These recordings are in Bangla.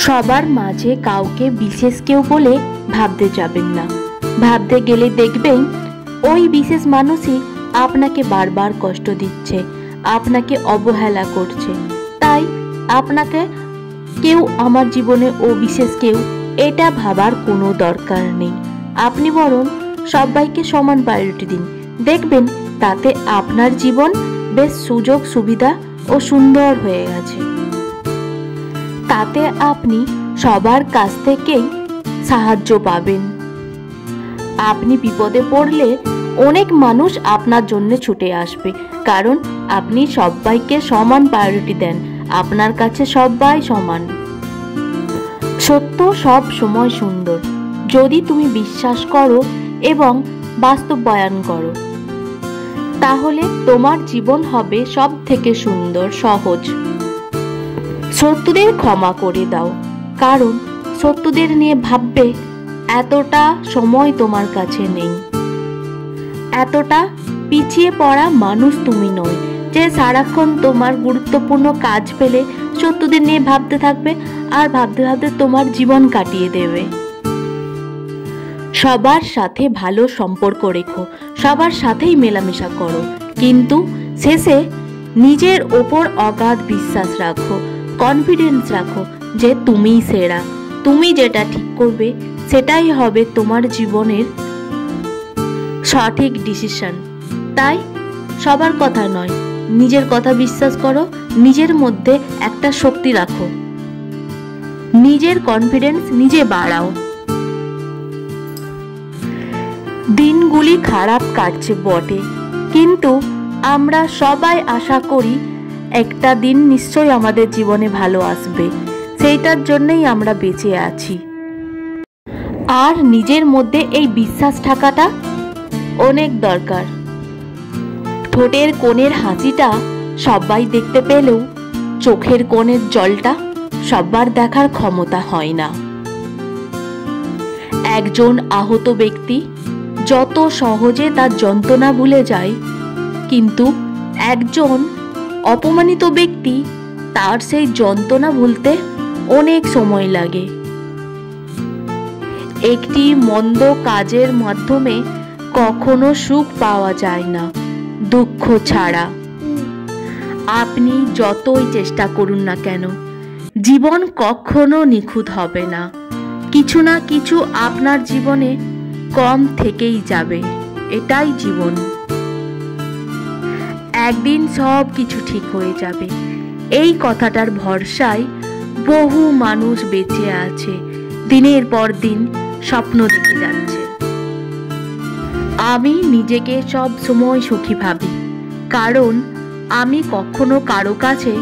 সবার মাঝে কাউকে বিশেষ কেউ বলে ভাবতে যাবেন না। ভাবতে গেলে দেখবেন ওই বিশেষ মানুষই আপনাকে বারবার কষ্ট দিচ্ছে, আপনাকে অবহেলা করছে। তাই আপনাকে কেউ আমার জীবনে ও বিশেষ কেউ এটা ভাবার কোনো দরকার নেই। আপনি বরং সবাইকে সমান প্রায়োরিটি দিন, দেখবেন তাতে আপনার জীবন বেশ সুযোগ সুবিধা ও সুন্দর হয়ে গেছে। তাতে আপনি সবার কাছ থেকেই সাহায্য পাবেন। আপনি বিপদে পড়লে অনেক মানুষ আপনার জন্য ছুটে আসবে, কারণ আপনি সবাইকে সমান প্রায়োরিটি দেন। আপনার কাছে সবাই সমান। সত্য সব সময় সুন্দর যদি তুমি বিশ্বাস করো এবং বাস্তবায়ন করো, তাহলে তোমার জীবন হবে সব থেকে সুন্দর, সহজ। শত্রুদের ক্ষমা করে দাও, কারণ শত্রুদের নিয়ে ভাববে এতটা সময় তোমার কাছে নেই। এতটা পিছিয়ে পড়া মানুষ তুমি নয় যে সারাক্ষণ তোমার গুরুত্বপূর্ণ কাজ পেলে শত্রুদের নিয়ে ভাবতে থাকবে আর ভাবতে ভাবতে তোমার জীবন কাটিয়ে দেবে। সবার সাথে ভালো সম্পর্ক রেখো, সবার সাথেই মেলামেশা করো, কিন্তু শেষে নিজের ওপর অগাধ বিশ্বাস রাখো, কনফিডেন্স রাখো যে তুমিই সেরা। তুমি যেটা ঠিক করবে সেটাই হবে তোমার জীবনের সঠিক ডিসিশন। তাই সবার কথা নয়, নিজের কথা বিশ্বাস করো, নিজের মধ্যে একটা শক্তি রাখো, নিজের কনফিডেন্স নিজে বাড়াও। দিনগুলি খারাপ কাটছে বটে, কিন্তু আমরা সবাই আশা করি একটা দিন নিশ্চয়ই আমাদের জীবনে ভালো আসবে। সেইটার জন্যই আমরা বেঁচে আছি। আর নিজের মধ্যে এই বিশ্বাস থাকাটা অনেক দরকার। ঠোঁটের কোণের হাসিটা সবাই দেখতে পেলেও চোখের কোণের জলটা সবার দেখার ক্ষমতা হয় না। একজন আহত ব্যক্তি যত সহজে তার যন্ত্রণা ভুলে যায়, কিন্তু একজন অপমানিত ব্যক্তি তার সেই যন্ত্রণা ভুলতে অনেক সময় লাগে। একটি মন্দ কাজের মাধ্যমে কখনো সুখ পাওয়া যায় না দুঃখ ছাড়া। আপনি যতই চেষ্টা করুন না কেন, জীবন কখনো নিখুঁত হবে না। কিছু না কিছু আপনার জীবনে কম থেকেই যাবে, এটাই জীবন। একদিন সব কিছু ঠিক হয়ে যাবে, এই কথাটার ভরসায় বহু মানুষ বেঁচে আছে, দিনের পর দিন স্বপ্ন দেখে যাচ্ছে। আমি নিজেকে সব সময় সুখী ভাবি, কারণ আমি কখনো কারো কাছে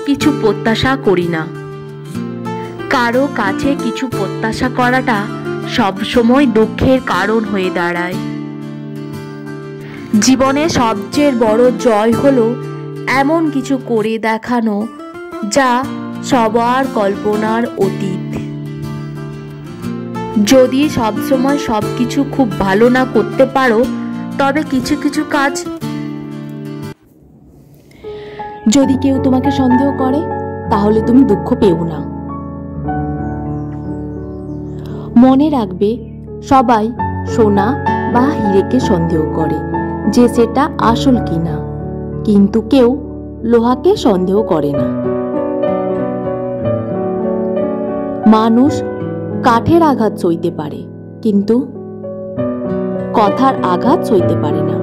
কিছু প্রত্যাশা করি না। কারো কাছে কিছু প্রত্যাশা করাটা সব সময় দুঃখের কারণ হয়ে দাঁড়ায়। জীবনে সবচেয়ে বড় জয় হলো এমন কিছু করে দেখানো যা সবার কল্পনার অতীত। যদি সবসময় সবকিছু খুব ভালো না করতে পারো, তবে কিছু কিছু কাজ, যদি কেউ তোমাকে সন্দেহ করে তাহলে তুমি দুঃখ পেও না। মনে রাখবে, সবাই সোনা বা হীরেকে সন্দেহ করে যে সেটা আসল কিনা, কিন্তু কেউ লোহাকে সন্দেহ করে না। মানুষ কাঠের আঘাত সইতে পারে, কিন্তু কথার আঘাত সইতে পারে না।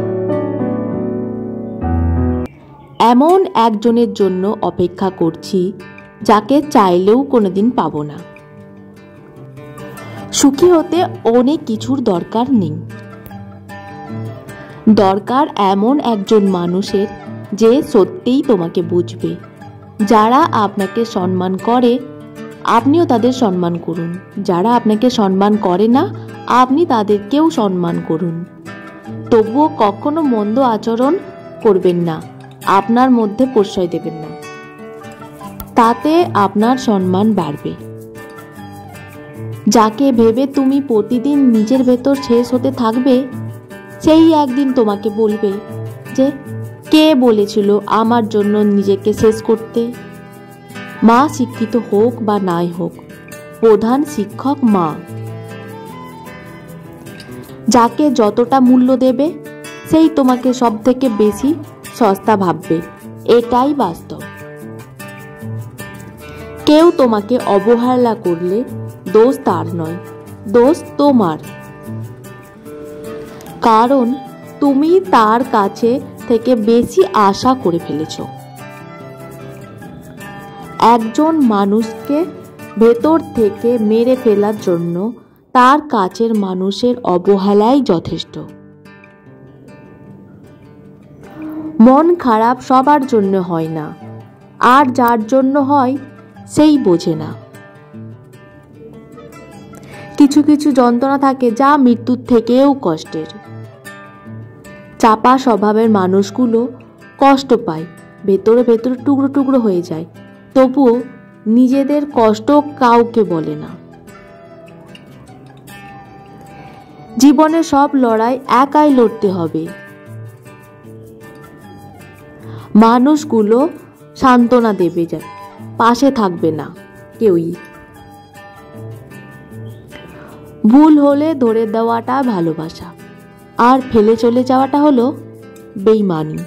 এমন একজনের জন্য অপেক্ষা করছি যাকে চাইলেও কোনোদিন পাবো না। সুখী হতে অনেক কিছুর দরকার নেই, দরকার এমন একজন মানুষের যে সত্যিই তোমাকে বুঝবে। যারা আপনাকে সম্মান করে আপনিও তাদের সম্মান করুন, যারা আপনাকে সম্মান করে না আপনি তাদেরকেও সম্মান করুন। তবুও কখনো মন্দ আচরণ করবেন না, আপনার মধ্যে প্রশ্রয় দেবেন না, তাতে আপনার সম্মান বাড়বে। যাকে ভেবে তুমি প্রতিদিন নিজের ভেতর শেষ হতে থাকবে, সেই একদিন তোমাকে বলবে যে কে বলেছিল আমার জন্য নিজেকে শেষ করতে। মা শিক্ষিত হোক বা নাই হোক, প্রধান শিক্ষক মা। যাকে যতটা মূল্য দেবে সেই তোমাকে সব থেকে বেশি সস্তা ভাববে, এটাই বাস্তব। কেউ তোমাকে অবহেলা করলে দোষ তার নয়, দোষ তোমার। কারণ তুমি তার কাছে থেকে বেশি আশা করে ফেলেছ। একজন মানুষকে ভেতর থেকে মেরে ফেলার জন্য তার কাছের মানুষের অবহেলাই যথেষ্ট। মন খারাপ সবার জন্য হয় না, আর যার জন্য হয় সেই বোঝে না। কিছু কিছু যন্ত্রণা থাকে যা মৃত্যুর থেকেও কষ্টের। চাপা স্বভাবের মানুষগুলো কষ্ট পায়, ভেতরে ভেতরে টুকরো টুকরো হয়ে যায়, তবুও নিজেদের কষ্ট কাউকে বলে না। জীবনে সব লড়াই একাই লড়তে হবে। মানুষগুলো সান্ত্বনা দেবে, যায় পাশে থাকবে না কেউই। ভুল হলে ধরে দেওয়াটা ভালোবাসা, আর ফেলে চলে যাওয়াটা হলো বেইমানি।